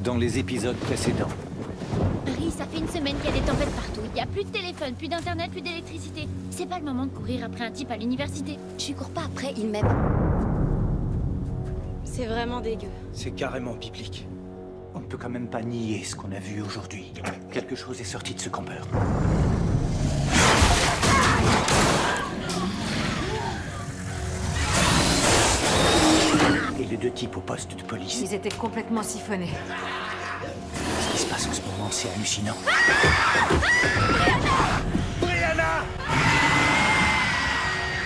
dans les épisodes précédents. Harry, ça fait une semaine qu'il y a des tempêtes partout. Il n'y a plus de téléphone, plus d'internet, plus d'électricité. C'est pas le moment de courir après un type à l'université. Tu cours pas après, il m'aime. C'est vraiment dégueu. C'est carrément biblique. On ne peut quand même pas nier ce qu'on a vu aujourd'hui. Quelque chose est sorti de ce campeur. Et les deux types au poste de police. Ils étaient complètement siphonnés. Ce qui se passe en ce moment, c'est hallucinant. Brianna!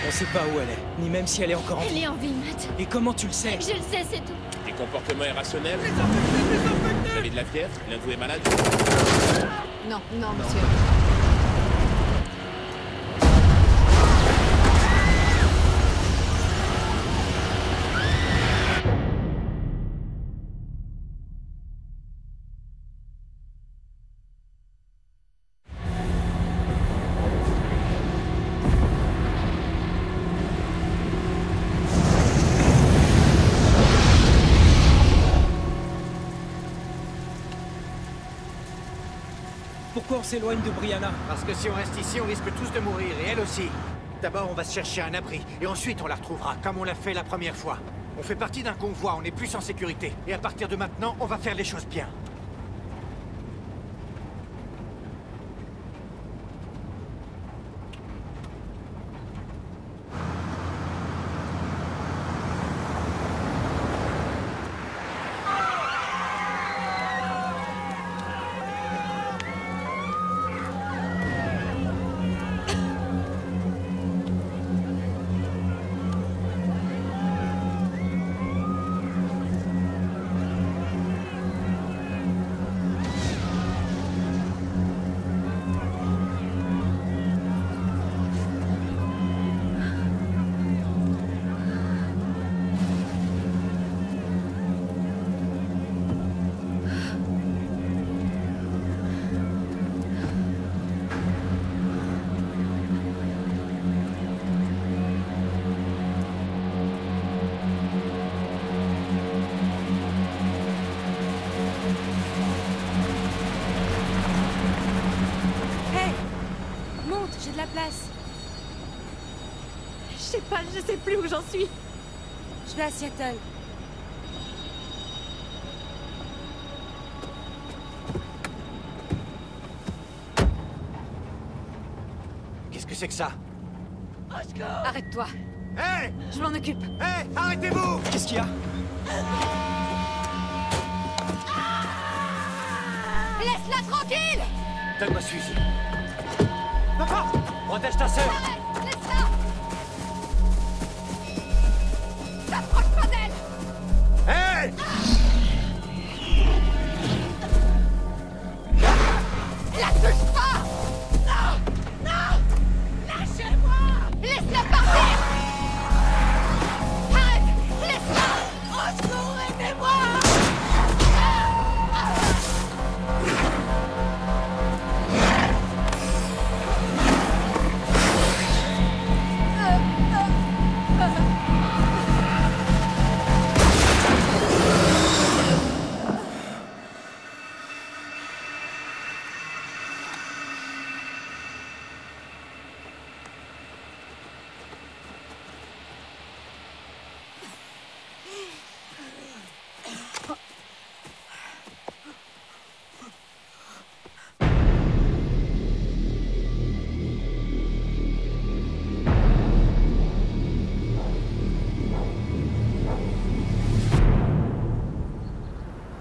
On sait pas où elle est, ni même si elle est encore en Elle vie. est en vie, Matt. Et comment tu le sais? Je le sais, c'est tout. Des comportements irrationnels. Vous avez de la fièvre? L'un de vous est malade? Non, non, monsieur. Pourquoi on s'éloigne de Brianna? Parce que si on reste ici, on risque tous de mourir, et elle aussi. D'abord, on va se chercher un abri, et ensuite on la retrouvera, comme on l'a fait la première fois. On fait partie d'un convoi, on est plus en sécurité. Et à partir de maintenant, on va faire les choses bien. J'ai de la place. Je sais pas, je sais plus où j'en suis. Je vais à Seattle. Qu'est-ce que c'est que ça? Arrête-toi. Hé! Je m'en occupe. Hé! Arrêtez-vous! Qu'est-ce qu'il y a? Laisse-la tranquille! Donne-moi ce fusil. Papa! Protège ta sœur! Arrête! Laisse-la! T'approches pas d'elle! Hé! La touche pas! Non! Non! Lâchez-moi! Laisse-la partir! Arrête! Laisse-la! Au secours, aidez-moi!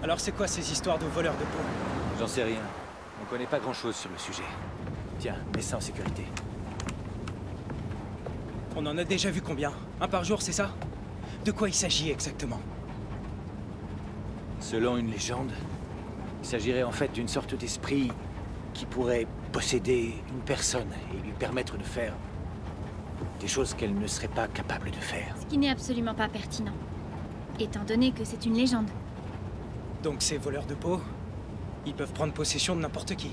Alors c'est quoi ces histoires de voleurs de peau? J'en sais rien. On connaît pas grand-chose sur le sujet. Tiens, mets ça en sécurité. On en a déjà vu combien? Un par jour, c'est ça? De quoi il s'agit exactement? Selon une légende, il s'agirait en fait d'une sorte d'esprit qui pourrait posséder une personne et lui permettre de faire des choses qu'elle ne serait pas capable de faire. Ce qui n'est absolument pas pertinent. Étant donné que c'est une légende. Donc ces voleurs de peau, ils peuvent prendre possession de n'importe qui.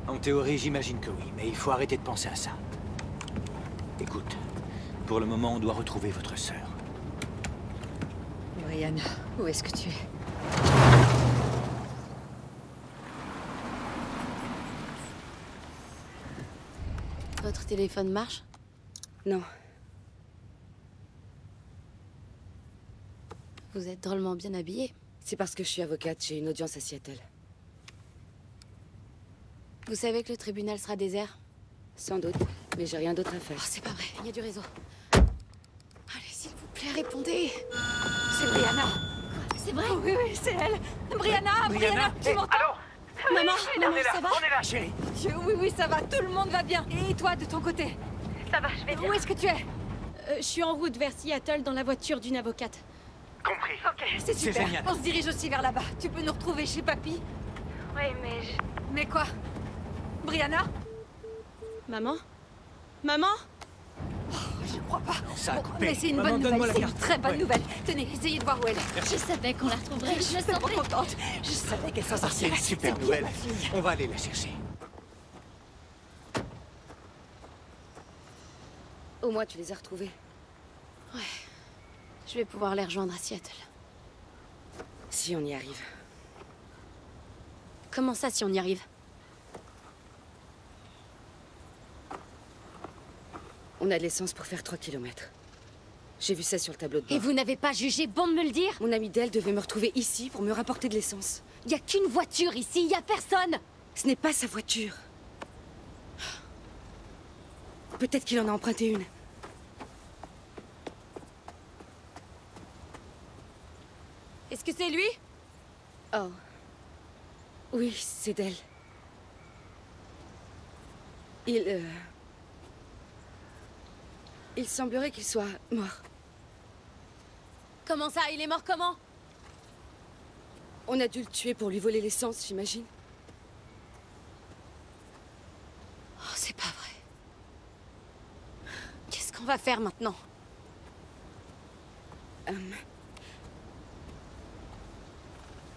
En théorie, j'imagine que oui, mais il faut arrêter de penser à ça. Écoute, pour le moment, on doit retrouver votre sœur. Brianna, où est-ce que tu es? Votre téléphone marche? Non. Vous êtes drôlement bien habillée. C'est parce que je suis avocate, j'ai une audience à Seattle. Vous savez que le tribunal sera désert? Sans doute, mais j'ai rien d'autre à faire. Oh, c'est pas vrai, il y a du réseau. Allez, s'il vous plaît, répondez. C'est Brianna. C'est vrai? Oui, oui, c'est elle. Brianna, tu m'entends? Allô? Maman, ça va? On est là, chérie. Oui, oui, ça va, tout le monde va bien. Et toi, de ton côté? Ça va, je vais bien. Où est-ce que tu es? Je suis en route vers Seattle dans la voiture d'une avocate. Compris. Ok. C'est super. génial. On se dirige aussi vers là-bas. Tu peux nous retrouver chez Papy? Oui, mais je... Mais quoi? Brianna? Maman? Maman? Oh, je crois pas. Non, ça a Bon, coupé. mais c'est une Maman, bonne donne-moi nouvelle, la c'est une carte. très bonne Ouais. nouvelle. Tenez, essayez de voir où elle est. Je savais qu'on la retrouverait, je Je le suis tellement sentais. contente. Je savais qu'elle s'en Ah, c'est sortirait. une super bien, nouvelle. ma fille. On va aller la chercher. Au moins, tu les as retrouvés. Je vais pouvoir les rejoindre à Seattle. Si on y arrive. Comment ça, si on y arrive? On a de l'essence pour faire 3 kilomètres. J'ai vu ça sur le tableau de bord. Et vous n'avez pas jugé bon de me le dire? Mon ami Dell devait me retrouver ici pour me rapporter de l'essence. Il y a qu'une voiture ici, il y a personne. Ce n'est pas sa voiture. Peut-être qu'il en a emprunté une. Est-ce que c'est lui? Oh. Oui, c'est Dell. Il semblerait qu'il soit mort. Comment ça? Il est mort comment? On a dû le tuer pour lui voler l'essence, j'imagine. Oh, c'est pas vrai. Qu'est-ce qu'on va faire maintenant?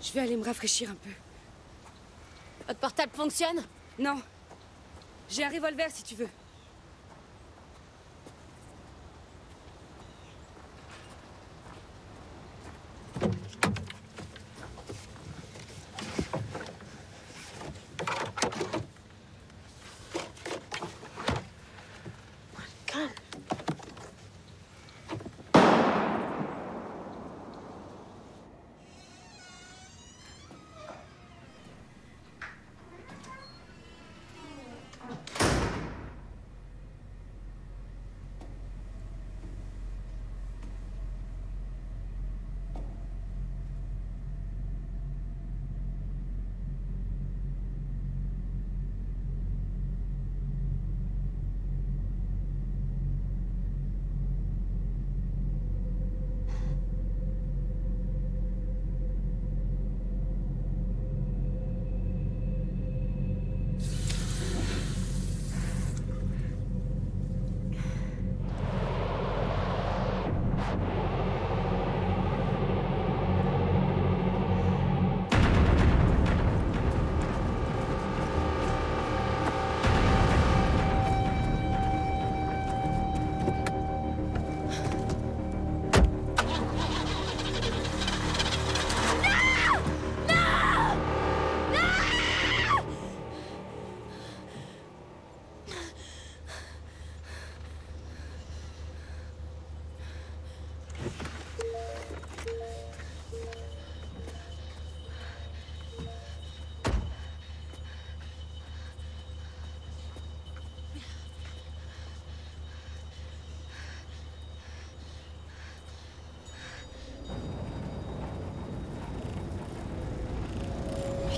Je vais aller me rafraîchir un peu. Votre portable fonctionne? Non. J'ai un revolver si tu veux.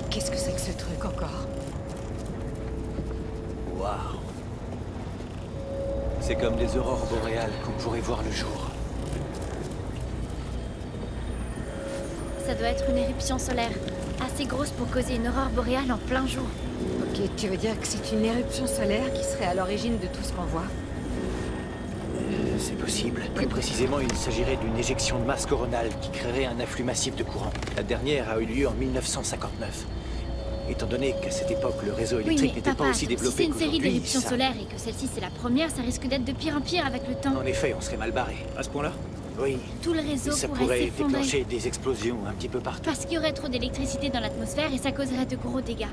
Qu'est-ce que c'est que ce truc encore? Waouh. C'est comme des aurores boréales qu'on pourrait voir le jour. Ça doit être une éruption solaire, assez grosse pour causer une aurore boréale en plein jour. Ok, tu veux dire que c'est une éruption solaire qui serait à l'origine de tout ce qu'on voit? C'est possible. Plus précisément, il s'agirait d'une éjection de masse coronale qui créerait un afflux massif de courant. La dernière a eu lieu en 1959. Étant donné qu'à cette époque, le réseau Oui, électrique mais n'était papa, pas aussi si développé c'est une série qu'aujourd'hui, d'éruptions ça- solaires et que celle-ci c'est la première, ça risque d'être de pire en pire avec le temps. En effet, on serait mal barré. À ce point-là? Oui, Tout le réseau ça pourrait pourrait s'effondrer. déclencher des explosions un petit peu partout. Parce qu'il y aurait trop d'électricité dans l'atmosphère et ça causerait de gros dégâts.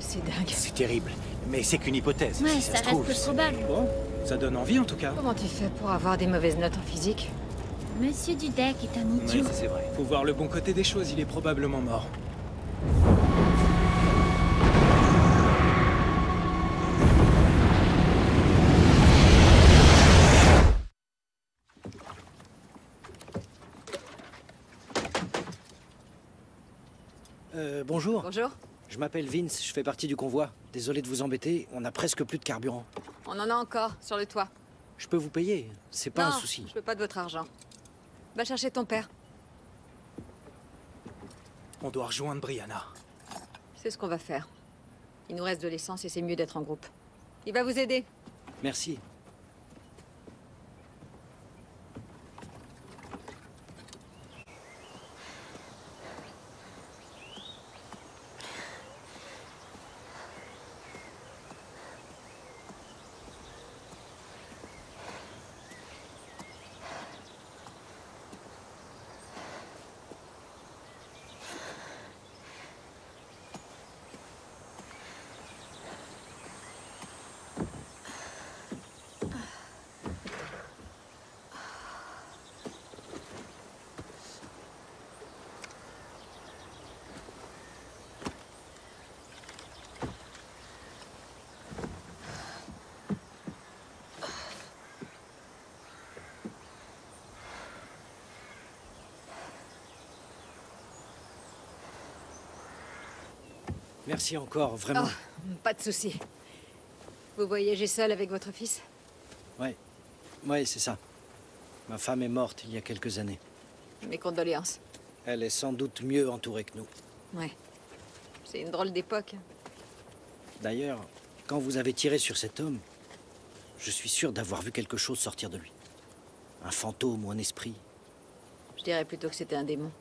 C'est dingue. C'est terrible, mais c'est qu'une hypothèse. Ouais, si ça se trouve, reste probable. Bon, ça donne envie en tout cas. Comment tu fais pour avoir des mauvaises notes en physique? Monsieur Dudek est un idiot. Oui, c'est vrai. Faut voir le bon côté des choses, il est probablement mort. Bonjour. Bonjour. Je m'appelle Vince, je fais partie du convoi. Désolé de vous embêter, on a presque plus de carburant. On en a encore, sur le toit. Je peux vous payer, c'est pas non, un souci. je veux pas de votre argent. Va chercher ton père. On doit rejoindre Brianna. C'est ce qu'on va faire. Il nous reste de l'essence et c'est mieux d'être en groupe. Il va vous aider. Merci. Merci encore, vraiment. Oh, pas de souci. Vous voyagez seul avec votre fils? Ouais, c'est ça. Ma femme est morte il y a quelques années. Mes condoléances. Elle est sans doute mieux entourée que nous. Ouais. C'est une drôle d'époque. D'ailleurs, quand vous avez tiré sur cet homme, je suis sûr d'avoir vu quelque chose sortir de lui. Un fantôme ou un esprit. Je dirais plutôt que c'était un démon.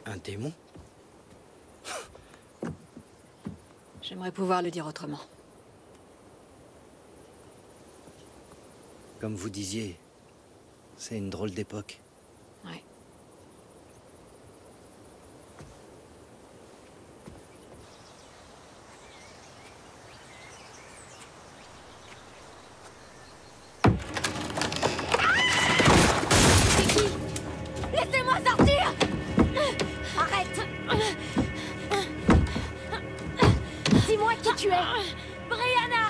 Un démon? J'aimerais pouvoir le dire autrement. Comme vous disiez, c'est une drôle d'époque. Ouais. Laissez-moi sortir! Arrête! Dis-moi qui tu es! Brianna!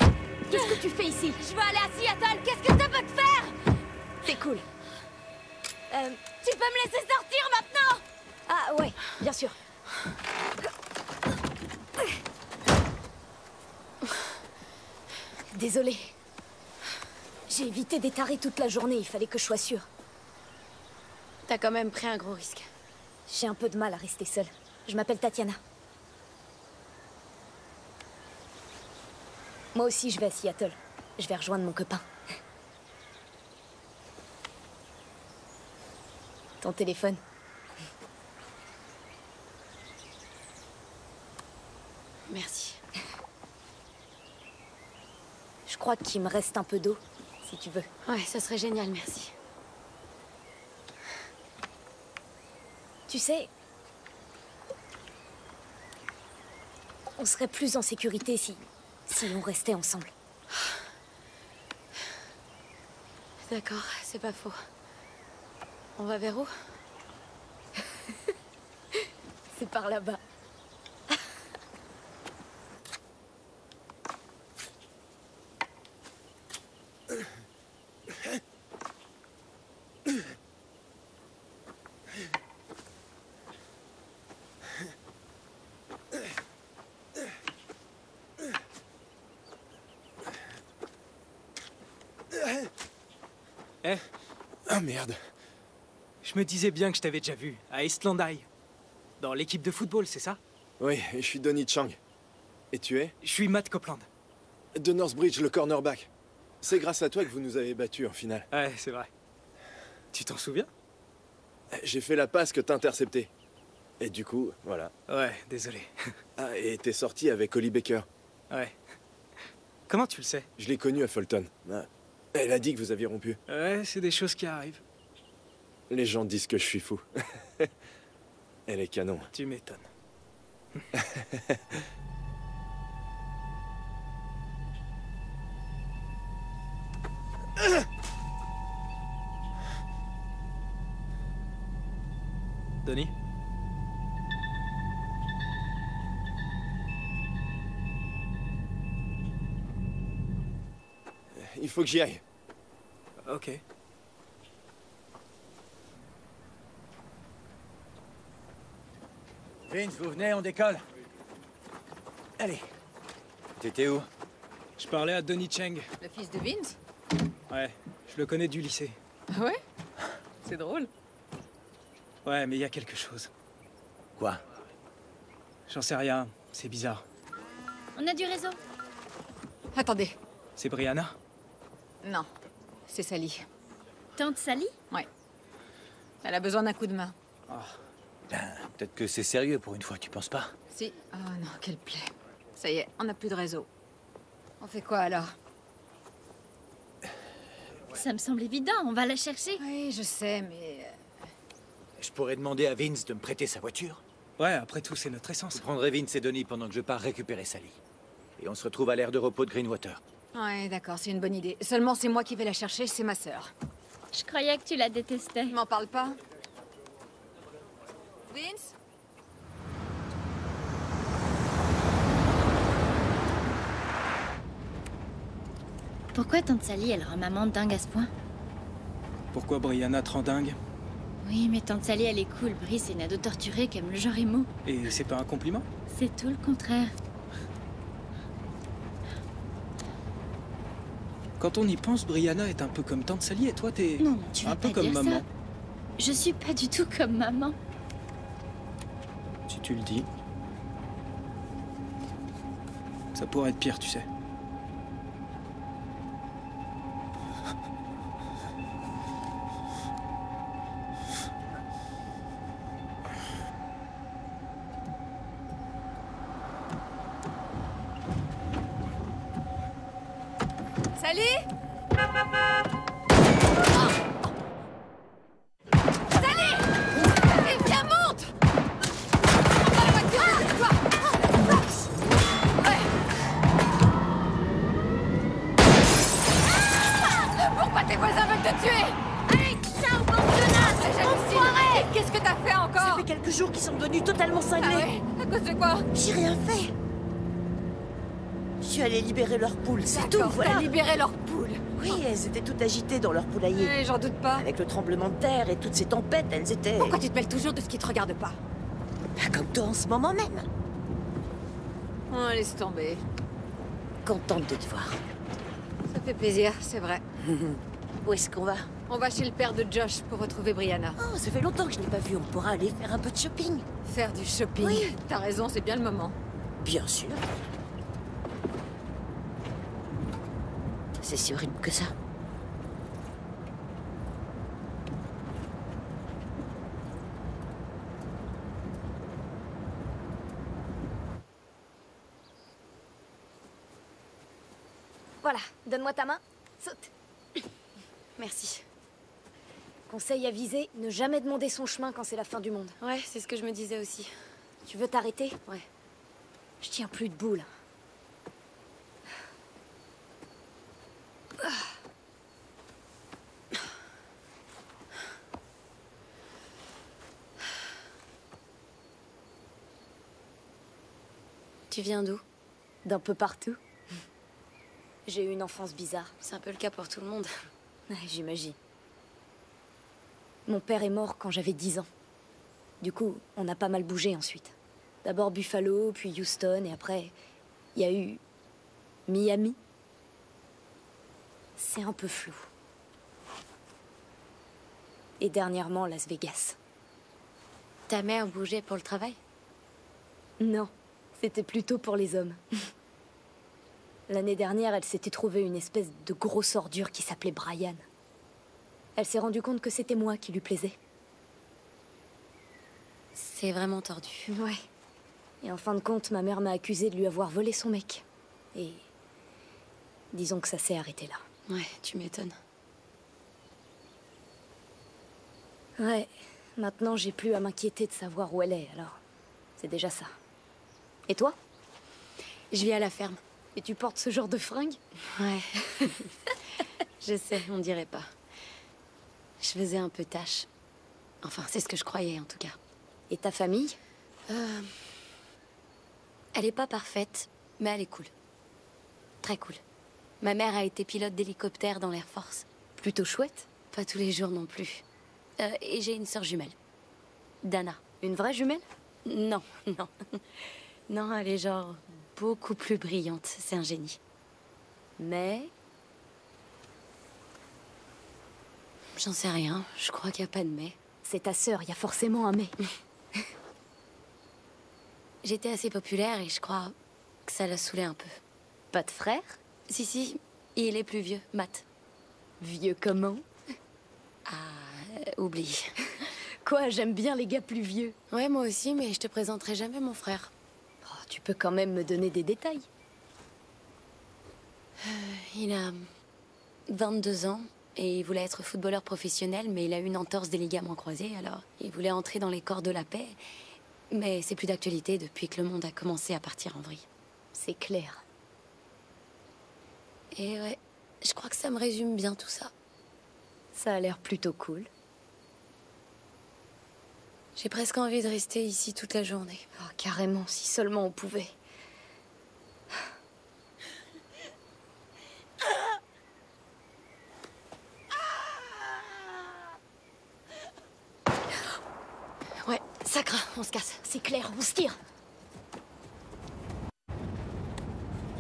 Qu'est-ce que tu fais ici? Je veux aller à Seattle, qu'est-ce que ça peut te faire? C'est cool. Tu peux me laisser sortir maintenant? Ah ouais, bien sûr. Désolée. J'ai évité des tarés toute la journée, il fallait que je sois sûre. T'as quand même pris un gros risque. J'ai un peu de mal à rester seule. Je m'appelle Tatiana. Moi aussi, je vais à Seattle. Je vais rejoindre mon copain. Ton téléphone. Merci. Je crois qu'il me reste un peu d'eau, si tu veux. Ouais, ça serait génial, merci. Tu sais, on serait plus en sécurité si on restait ensemble. D'accord, c'est pas faux. On va vers où? C'est par là-bas. Eh, Ah merde. je me disais bien que je t'avais déjà vu, à Eastland High. Dans l'équipe de football, c'est ça? Oui, je suis Donnie Chang. Et tu es? Je suis Matt Copeland. De Northbridge, le cornerback. C'est grâce à toi que vous nous avez battus en finale. Ouais, c'est vrai. Tu t'en souviens? J'ai fait la passe que t'as interceptée. Et du coup, voilà. Ouais, désolé. Ah, et t'es sorti avec Holly Baker. Ouais. Comment tu le sais? Je l'ai connue à Fulton. Ah. Elle a dit que vous aviez rompu. Ouais, c'est des choses qui arrivent. Les gens disent que je suis fou. Elle est canon. Tu m'étonnes. Donnie? Il faut que j'y aille. Ok. Vince, vous venez, on décolle. Allez. T'étais où? Je parlais à Donnie Cheng. Le fils de Vince? Ouais, je le connais du lycée. Ah ouais? C'est drôle. Ouais, mais il y a quelque chose. Quoi? J'en sais rien, c'est bizarre. On a du réseau. Attendez. C'est Brianna? Non, c'est Sally. Tante Sally? Ouais. Elle a besoin d'un coup de main. Ben, peut-être que c'est sérieux pour une fois, tu penses pas? Si. Oh non, quelle plaie. Ça y est, on n'a plus de réseau. On fait quoi alors? Ça me semble évident, on va la chercher. Oui, je sais, mais... Je pourrais demander à Vince de me prêter sa voiture. Ouais, après tout, c'est notre essence. Vous prendrez Vince et Donnie pendant que je pars récupérer Sally. Et on se retrouve à l'aire de repos de Greenwater. Ouais, d'accord, c'est une bonne idée. Seulement, c'est moi qui vais la chercher, c'est ma sœur. Je croyais que tu la détestais. M'en parle pas. Vince? Pourquoi Tante Sally, elle rend maman dingue à ce point? Pourquoi Brianna te rend dingue? Oui, mais Tante Sally, elle est cool. Brie, c'est une ado torturée qui aime le genre émo. Et c'est pas un compliment? C'est tout le contraire. Quand on y pense, Brianna est un peu comme Tante Sally et toi, t'es Non, tu vas un peu pas comme dire maman. ça. Je suis pas du tout comme maman. Si tu le dis. Ça pourrait être pire, tu sais. Sally? Sally! Allez, viens, monte! Prends pas la voiture, toi! Ouais. Pourquoi tes voisins veulent te tuer? Allez, ciao, bande Enfoiré! Qu'est-ce que t'as fait Ça encore? fait quelques jours qu'ils sont devenus totalement cinglés. Ah ouais? À cause de quoi? J'ai rien fait. Je suis allée libérer leur poule, c'est tout, D'accord, voilà. t'as libéré leur poule. Oui, elles étaient toutes agitées dans leur poulailler. Ouais, j'en doute pas. Avec le tremblement de terre et toutes ces tempêtes, elles étaient... Pourquoi tu te mêles toujours de ce qui te regarde pas? Pas comme toi en ce moment même. Oh, laisse tomber. Contente de te voir. Ça fait plaisir, c'est vrai. Où est-ce qu'on va? On va chez le père de Josh pour retrouver Brianna. Oh, ça fait longtemps que je n'ai pas vu. On pourra aller faire un peu de shopping. Faire du shopping. Oui. T'as raison, c'est bien le moment. Bien sûr. C'est si horrible que ça. Voilà, donne-moi ta main. Saute. Merci. Conseil avisé, ne jamais demander son chemin quand c'est la fin du monde. Ouais, c'est ce que je me disais aussi. Tu veux t'arrêter? Ouais. Je tiens plus debout, là. Tu viens d'où? D'un peu partout. J'ai eu une enfance bizarre. C'est un peu le cas pour tout le monde. Ouais, j'imagine. Mon père est mort quand j'avais 10 ans. Du coup, on a pas mal bougé ensuite. D'abord Buffalo, puis Houston, et après, il y a eu Miami. C'est un peu flou. Et dernièrement, Las Vegas. Ta mère bougeait pour le travail? Non, c'était plutôt pour les hommes. L'année dernière, elle s'était trouvée une espèce de grosse ordure qui s'appelait Brian. Elle s'est rendue compte que c'était moi qui lui plaisais. C'est vraiment tordu. Ouais. Et en fin de compte, ma mère m'a accusée de lui avoir volé son mec. Et... disons que ça s'est arrêté là. Ouais, tu m'étonnes. Ouais. Maintenant, j'ai plus à m'inquiéter de savoir où elle est, alors... c'est déjà ça. Et toi? Je vis à la ferme. Et tu portes ce genre de fringues? Ouais. Je sais, on dirait pas. Je faisais un peu tâche. Enfin, c'est ce que je croyais, en tout cas. Et ta famille? Elle est pas parfaite, mais elle est cool. Très cool. Ma mère a été pilote d'hélicoptère dans l'Air Force. Plutôt chouette. Pas tous les jours non plus. Et j'ai une sœur jumelle. Dana. Une vraie jumelle? Non, non. Non, elle est genre beaucoup plus brillante. C'est un génie. Mais... J'en sais rien. Je crois qu'il n'y a pas de mais. C'est ta sœur, il y a forcément un mais. J'étais assez populaire et je crois que ça l'a saoulé un peu. Pas de frère? Si, il est plus vieux, Matt. Vieux comment? Oublie. Quoi, j'aime bien les gars plus vieux. Ouais, moi aussi, mais je te présenterai jamais mon frère. Oh, tu peux quand même me donner des détails. Il a 22 ans et il voulait être footballeur professionnel, mais il a eu une entorse des ligaments croisés, alors il voulait entrer dans les corps de la paix. Mais c'est plus d'actualité depuis que le monde a commencé à partir en vrille. C'est clair. Et ouais, je crois que ça me résume bien tout ça. Ça a l'air plutôt cool. J'ai presque envie de rester ici toute la journée. Oh, carrément, si seulement on pouvait. Ouais, ça craint, on se casse. C'est clair, on se tire.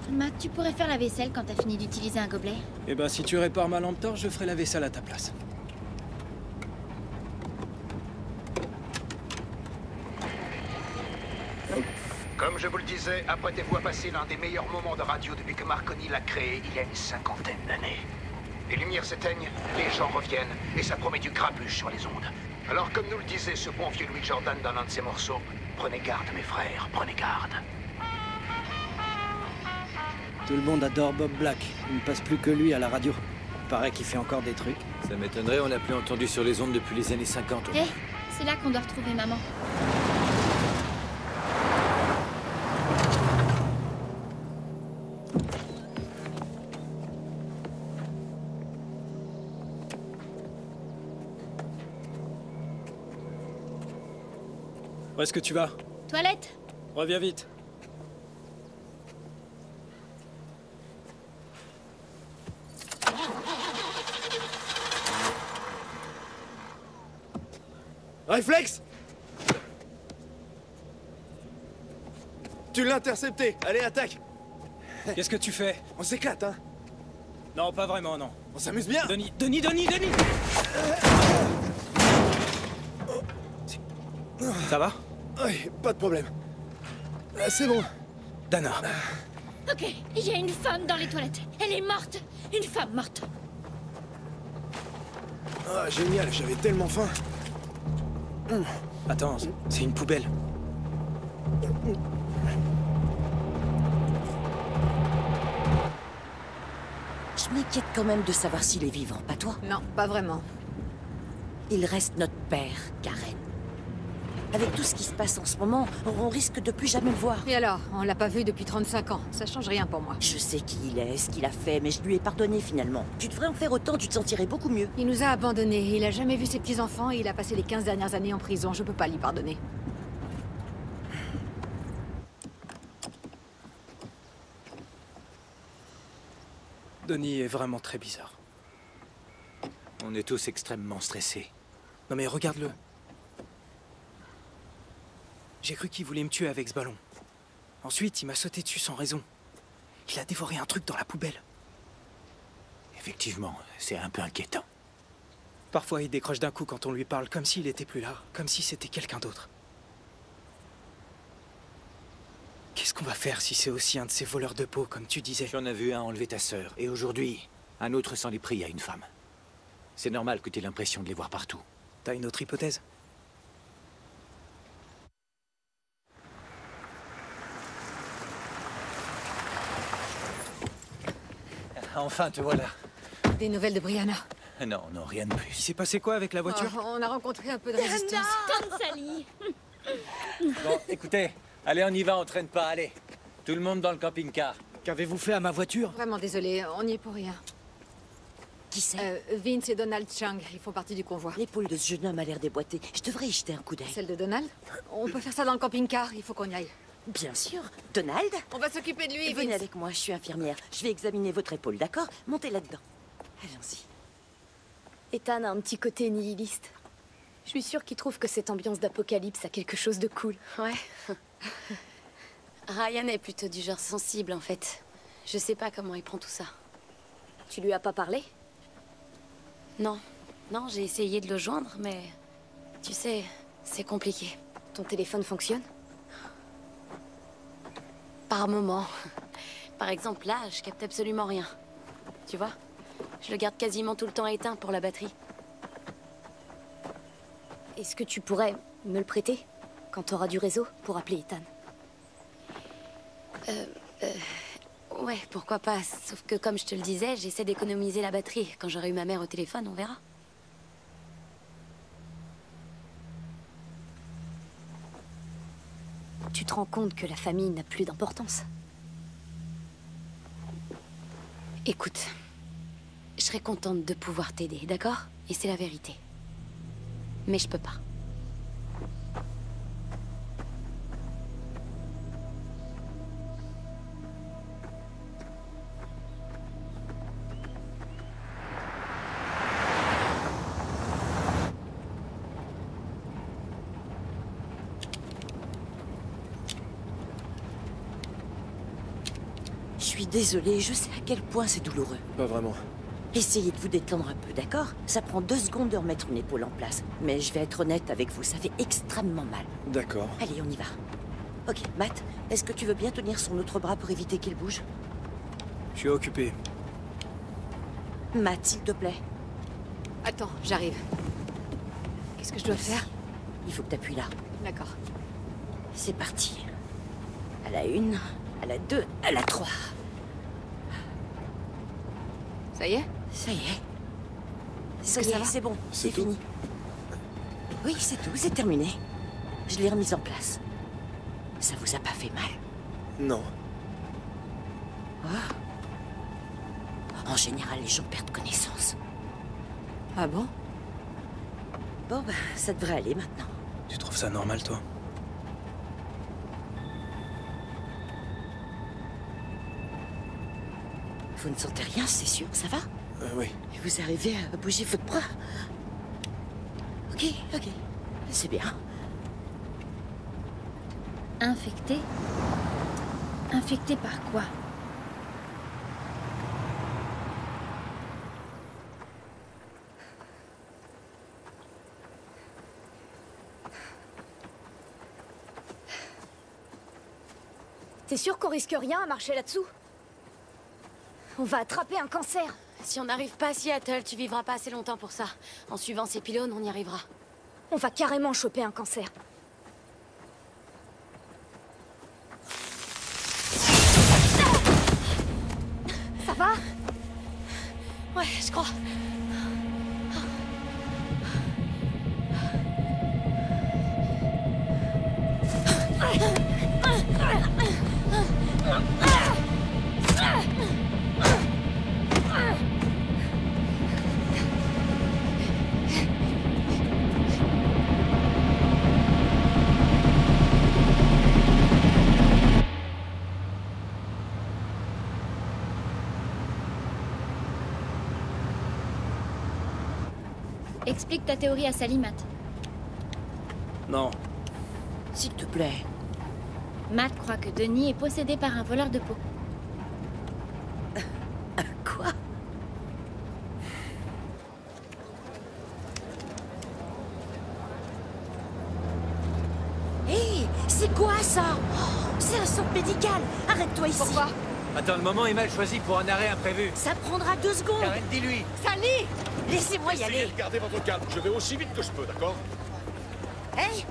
Matt, tu pourrais faire la vaisselle quand t'as fini d'utiliser un gobelet? Eh ben, si tu répares ma lampe torche, je ferai la vaisselle à ta place. Comme je vous le disais, apprêtez-vous à passer l'un des meilleurs moments de radio depuis que Marconi l'a créé il y a une 50aine d'années. Les lumières s'éteignent, les gens reviennent, et ça promet du grabuge sur les ondes. Alors comme nous le disait ce bon vieux Louis Jordan dans l'un de ses morceaux, prenez garde mes frères, prenez garde. Tout le monde adore Bob Black. Il ne passe plus que lui à la radio. Il paraît qu'il fait encore des trucs. Ça m'étonnerait, on l'a plus entendu sur les ondes depuis les années 50. Eh, c'est là qu'on doit retrouver maman. Où est-ce que tu vas? Toilette? Reviens vite. Réflexe! Tu l'as intercepté. Allez, attaque! Qu'est-ce que tu fais? On s'éclate, hein? Non, pas vraiment, non. On s'amuse bien! Denis! Ça va? Oui, pas de problème. C'est bon. Dana. Ok, il y a une femme dans les toilettes. Elle est morte. Une femme morte. Ah, génial, j'avais tellement faim. Attends, c'est une poubelle. Je m'inquiète quand même de savoir s'il est vivant, pas toi? Non, pas vraiment. Il reste notre père, Karen. Avec tout ce qui se passe en ce moment, on risque de plus jamais le voir. Et alors, on l'a pas vu depuis 35 ans. Ça change rien pour moi. Je sais qui il est, ce qu'il a fait, mais je lui ai pardonné finalement. Tu devrais en faire autant, tu te sentirais beaucoup mieux. Il nous a abandonnés. Il a jamais vu ses petits-enfants et il a passé les 15 dernières années en prison. Je peux pas lui pardonner. Denis est vraiment très bizarre. On est tous extrêmement stressés. Non mais regarde-le. J'ai cru qu'il voulait me tuer avec ce ballon. Ensuite, il m'a sauté dessus sans raison. Il a dévoré un truc dans la poubelle. Effectivement, c'est un peu inquiétant. Parfois, il décroche d'un coup quand on lui parle, comme s'il était plus là, comme si c'était quelqu'un d'autre. Qu'est-ce qu'on va faire si c'est aussi un de ces voleurs de peau, comme tu disais? J'en ai vu un enlever ta sœur, et aujourd'hui, un autre s'en est pris à une femme. C'est normal que tu aies l'impression de les voir partout. T'as une autre hypothèse? Enfin, te voilà. Des nouvelles de Brianna? Non, non, rien de plus. Il s'est passé quoi avec la voiture? Oh, on a rencontré un peu de résistance. Comme Sally. Bon, écoutez, allez, on y va, on traîne pas, allez. Tout le monde dans le camping-car. Qu'avez-vous fait à ma voiture? Vraiment désolé, on n'y est pour rien. Qui c'est? Vince et Donald Chung, ils font partie du convoi. L'épaule de ce jeune homme a l'air déboîtée. Je devrais y jeter un coup d'œil. Celle de Donald? On peut faire ça dans le camping-car, il faut qu'on y aille. Bien sûr. Donald? On va s'occuper de lui, Venez Vince. avec moi, je suis infirmière. Je vais examiner votre épaule, d'accord? Montez là-dedans. Allons-y. Ethan a un petit côté nihiliste. Je suis sûre qu'il trouve que cette ambiance d'apocalypse a quelque chose de cool. Ouais. Ryan est plutôt du genre sensible, en fait. Je sais pas comment il prend tout ça. Tu lui as pas parlé? Non. Non, j'ai essayé de le joindre, mais... Tu sais, c'est compliqué. Ton téléphone fonctionne? Par moment. Par exemple, là, je capte absolument rien. Tu vois? Je le garde quasiment tout le temps éteint pour la batterie. Est-ce que tu pourrais me le prêter quand t'auras du réseau pour appeler Ethan? Ouais, pourquoi pas. Sauf que comme je te le disais, j'essaie d'économiser la batterie. Quand j'aurai eu ma mère au téléphone, on verra. Tu te rends compte que la famille n'a plus d'importance? Écoute, je serais contente de pouvoir t'aider, d'accord? Et c'est la vérité. Mais je peux pas. Je suis désolée, je sais à quel point c'est douloureux. Pas vraiment. Essayez de vous détendre un peu, d'accord? Ça prend 2 secondes de remettre une épaule en place. Mais je vais être honnête avec vous, ça fait extrêmement mal. D'accord. Allez, on y va. Ok, Matt, est-ce que tu veux bien tenir son autre bras pour éviter qu'il bouge? Je suis occupé. Matt, s'il te plaît. Attends, j'arrive. Qu'est-ce que je dois faire? Il faut que t'appuies là. D'accord. C'est parti. À la 1, à la 2, à la 3. Ça y est? Ça y est. Ça y est, c'est bon, C'est c'est tout? fini. Oui, c'est tout, c'est terminé. Je l'ai remise en place. Ça vous a pas fait mal? Non. Oh. En général, les gens perdent connaissance. Ah bon? Bon, bah, ça devrait aller maintenant. Tu trouves ça normal, toi? Vous ne sentez rien, c'est sûr, ça va? Oui. Vous arrivez à bouger votre bras? Ok, ok. C'est bien. Infecté? Infecté par quoi? T'es sûr qu'on risque rien à marcher là-dessous? On va attraper un cancer. Si on n'arrive pas à Seattle, tu vivras pas assez longtemps pour ça. En suivant ces pylônes, on y arrivera. On va carrément choper un cancer. Ça va? Ouais, je crois. Explique ta théorie à Sally, Matt. Non. S'il te plaît. Matt croit que Denis est possédé par un voleur de peau. Quoi? Hé, c'est quoi ça? Oh, c'est un centre médical. Arrête-toi ici. Pourquoi? Attends, le moment est mal choisi pour un arrêt imprévu. Ça prendra 2 secondes. Karen, dis-lui. Sally! Laissez-moi y Essayez aller. de garder votre calme. Je vais aussi vite que je peux, d'accord? Hey,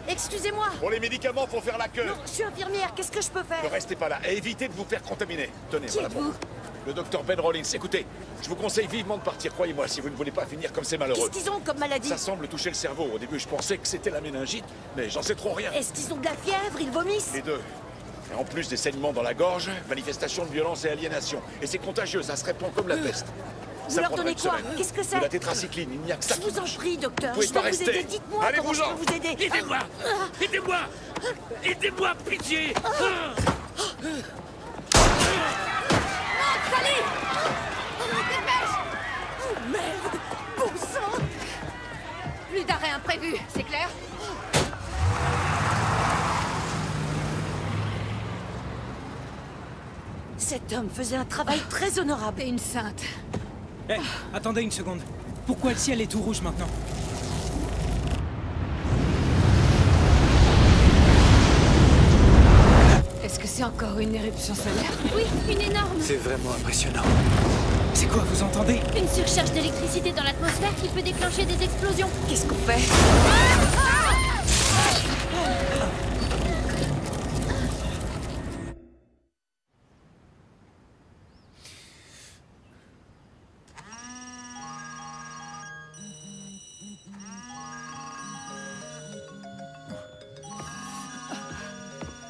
excusez-moi. Pour les médicaments, faut faire la queue. Non, je suis infirmière. Qu'est-ce que je peux faire? Ne restez pas là et évitez de vous faire contaminer. Tenez, Qui voilà pour êtes-vous? vous. Le docteur Ben Rollins. Écoutez, je vous conseille vivement de partir, croyez-moi, si vous ne voulez pas finir comme ces malheureux. Qu'est-ce qu'ils ont comme maladie? Ça semble toucher le cerveau. Au début, je pensais que c'était la méningite, mais j'en sais trop rien. Est-ce qu'ils ont de la fièvre? Ils vomissent? Les deux. Et en plus des saignements dans la gorge, manifestation de violence et aliénation. Et c'est contagieux, ça se répand comme la peste. Vous leur donnez quoi? Qu'est-ce que c'est? De la tétracycline, il n'y a que ça. Je vous en prie, docteur. Vous Je pouvez peux pas vous aider. rester. Dites-moi Allez, comment je vous-en. peux vous aider. Aidez-moi! Aidez-moi! Aidez-moi, pitié! Sally! Dépêche! Oh merde! Bon sang! Plus d'arrêt imprévu, c'est clair? Cet homme faisait un travail très honorable. T'es une sainte. Hé, attendez une seconde. Pourquoi le ciel est tout rouge maintenant? Est-ce que c'est encore une éruption solaire? Oui, une énorme. C'est vraiment impressionnant. C'est quoi, vous entendez? Une surcharge d'électricité dans l'atmosphère qui peut déclencher des explosions. Qu'est-ce qu'on fait?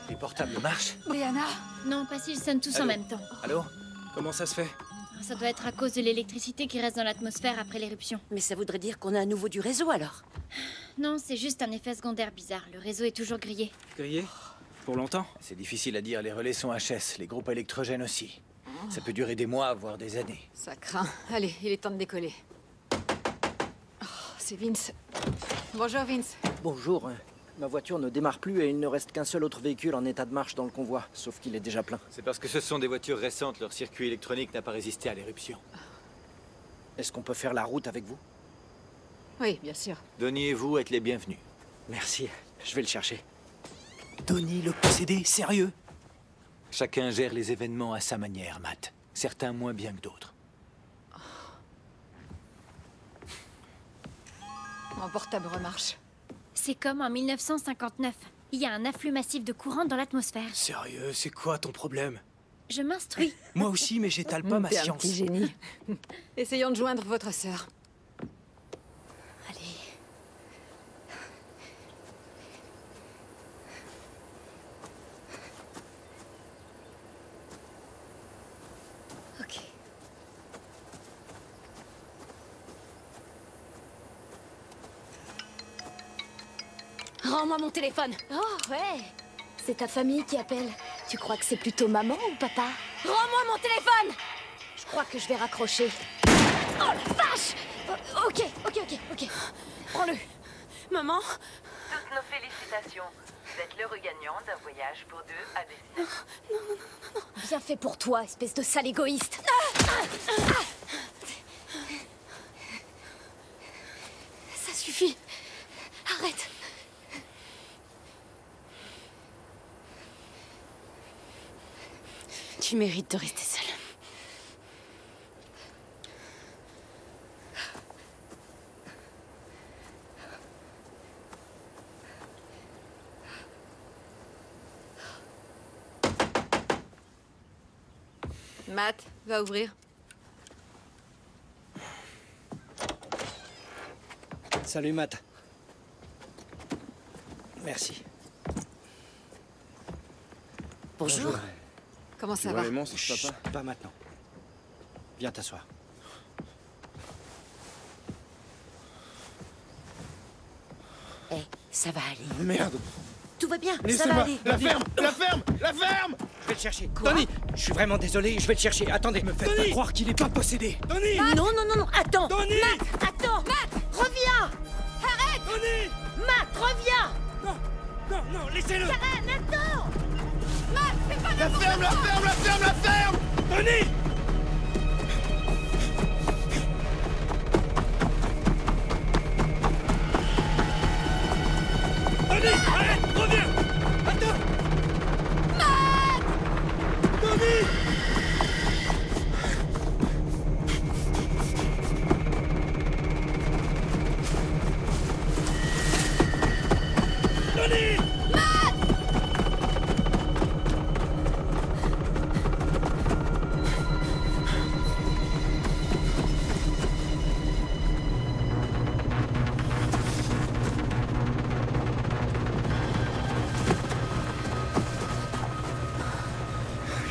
Les portables marchent? Brianna? Non, pas s'ils sonnent tous en même temps. Allô? Comment ça se fait? Ça doit être à cause de l'électricité qui reste dans l'atmosphère après l'éruption. Mais ça voudrait dire qu'on a à nouveau du réseau alors? Non, c'est juste un effet secondaire bizarre. Le réseau est toujours grillé. Grillé? Pour longtemps? C'est difficile à dire, les relais sont HS, les groupes électrogènes aussi. Ça peut durer des mois, voire des années. Ça craint. Allez, il est temps de décoller. Oh, c'est Vince. Bonjour, Vince. Bonjour. Ma voiture ne démarre plus et il ne reste qu'un seul autre véhicule en état de marche dans le convoi, sauf qu'il est déjà plein. C'est parce que ce sont des voitures récentes, leur circuit électronique n'a pas résisté à l'éruption. Est-ce qu'on peut faire la route avec vous? Oui, bien sûr. Donnie et vous êtes les bienvenus. Merci, je vais le chercher. Donnie le possédé, sérieux? Chacun gère les événements à sa manière, Matt. Certains moins bien que d'autres. Mon portable remarche. C'est comme en 1959. Il y a un afflux massif de courant dans l'atmosphère. Sérieux, c'est quoi ton problème? Je m'instruis. Moi aussi, mais j'étale pas ma T'es un science. petit génie. Essayons de joindre votre sœur. Allez. Ok. Rends-moi mon téléphone. Oh, ouais. C'est ta famille qui appelle. Tu crois que c'est plutôt maman ou papa? Rends-moi mon téléphone. Je crois que je vais raccrocher. Oh la vache! Ok. Prends-le. Maman? Toutes nos félicitations. Vous êtes l'heureux gagnant d'un voyage pour deux à destination. Bien fait pour toi, espèce de sale égoïste. Ça suffit. Arrête. Tu mérites de rester seule. Matt, va ouvrir. Salut, Matt. Merci. Bonjour. Comment ça Tu va? vois les monstres, Chut, papa? pas maintenant. Viens t'asseoir. Eh, ça va aller. Merde! Tout va bien, ça va Laissez-moi! aller. La ferme! La ferme! La ferme! Je vais le chercher. Quoi? Tony! Je suis vraiment désolé, je vais le chercher. Attendez. Me faites pas croire qu'il est pas possédé. Tony! Non, attends. Tony! Matt, attends. Matt, reviens. Arrête. Tony! Matt, reviens. Non, laissez-le! Karen, attends. Matt, fais pas La ferme! La ferme! La ferme! La ferme! Tony! Tony! Arrête! Reviens! Attends! Tony! Tony!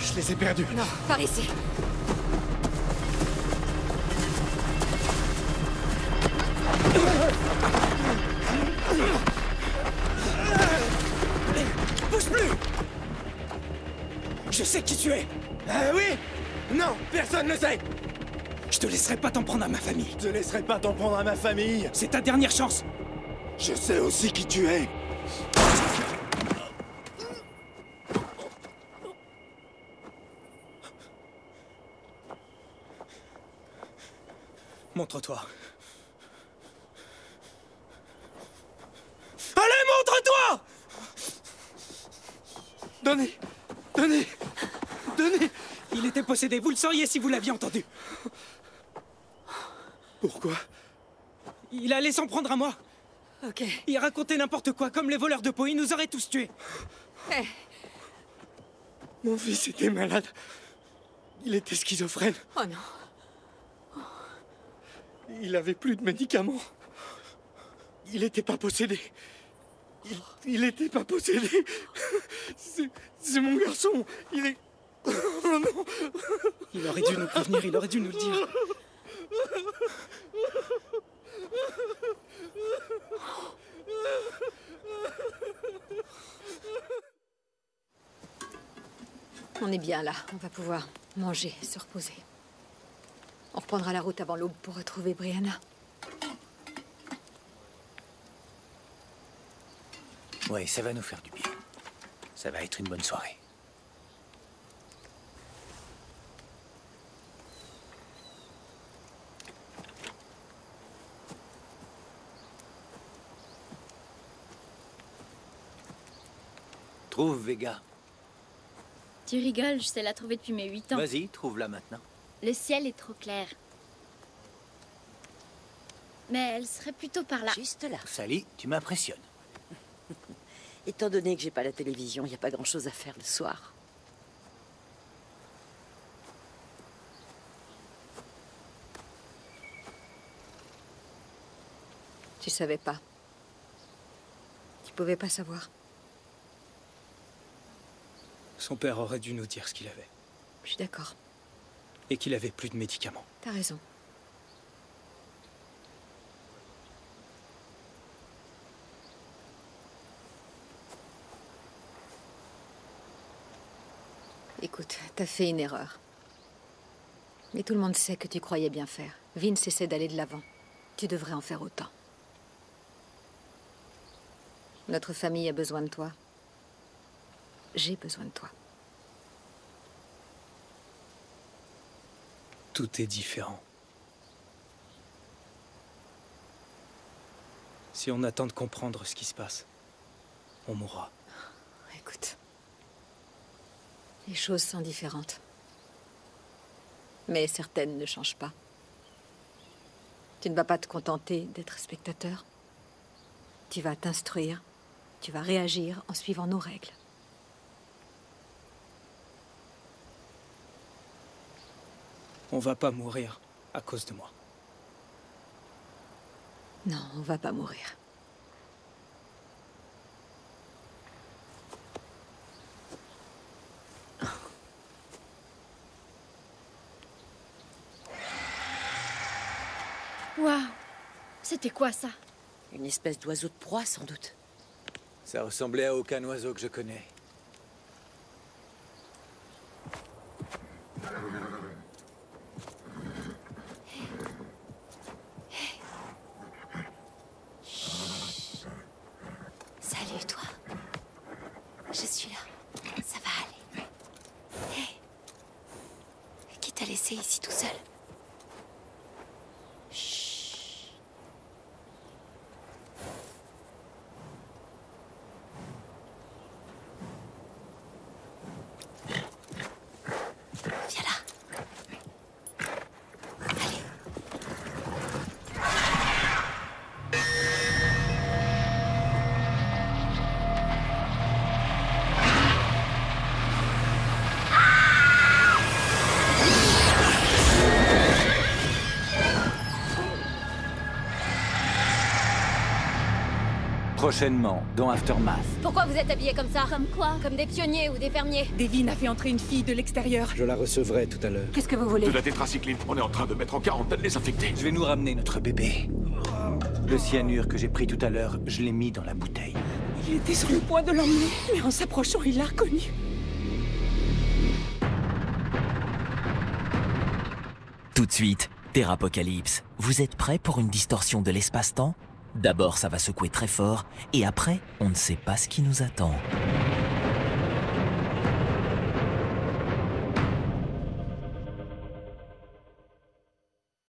Je les ai perdus. Non, par ici. Je sais qui tu es. Ah oui? Non, personne ne sait. Je te laisserai pas t'en prendre à ma famille. Je te laisserai pas t'en prendre à ma famille. C'est ta dernière chance. Je sais aussi qui tu es. Montre-toi. Allez, montre-toi! Donnez! Il était possédé, vous le sauriez si vous l'aviez entendu. Pourquoi? Il allait s'en prendre à moi. Ok. Il racontait n'importe quoi, comme les voleurs de peau, il nous aurait tous tués. Hé. Mon fils était malade. Il était schizophrène. Oh non. Il avait plus de médicaments. Il était pas possédé. Il était pas possédé. C'est mon garçon. Il est... Oh non. Il aurait dû nous prévenir, il aurait dû nous le dire. On est bien là, on va pouvoir manger, se reposer. On reprendra la route avant l'aube pour retrouver Brianna. Oui, ça va nous faire du bien. Ça va être une bonne soirée. Trouve Vega. Tu rigoles, je sais la trouver depuis mes 8 ans. Vas-y, trouve-la maintenant. Le ciel est trop clair. Mais elle serait plutôt par là. Juste là. Sally, tu m'impressionnes. Étant donné que j'ai pas la télévision, il n'y a pas grand-chose à faire le soir. Tu savais pas. Tu pouvais pas savoir. Son père aurait dû nous dire ce qu'il avait. Je suis d'accord. Et qu'il avait plus de médicaments. T'as raison. Écoute, t'as fait une erreur. Mais tout le monde sait que tu croyais bien faire. Vince essaie d'aller de l'avant. Tu devrais en faire autant. Notre famille a besoin de toi. J'ai besoin de toi. Tout est différent. Si on attend de comprendre ce qui se passe, on mourra. Écoute, les choses sont différentes. Mais certaines ne changent pas. Tu ne vas pas te contenter d'être spectateur. Tu vas t'instruire. Tu vas réagir en suivant nos règles. On va pas mourir à cause de moi. Non, on va pas mourir. Waouh! C'était quoi ça? Une espèce d'oiseau de proie, sans doute. Ça ressemblait à aucun oiseau que je connais. Salut, toi. Je suis là. Ça va aller. Hé. Qui t'a laissé ici tout seul? Viens là. Allez. Prochainement, dans Aftermath. Pourquoi vous êtes habillés comme ça? Comme quoi? Comme des pionniers ou des fermiers? Devin a fait entrer une fille de l'extérieur. Je la recevrai tout à l'heure. Qu'est-ce que vous voulez? De la tétracycline. On est en train de mettre en quarantaine les infectés. Je vais nous ramener notre bébé. Le cyanure que j'ai pris tout à l'heure, je l'ai mis dans la bouteille. Il était sur le point de l'emmener, mais en s'approchant, il l'a reconnu. Tout de suite, Terrapocalypse, vous êtes prêts pour une distorsion de l'espace-temps? D'abord, ça va secouer très fort, et après, on ne sait pas ce qui nous attend.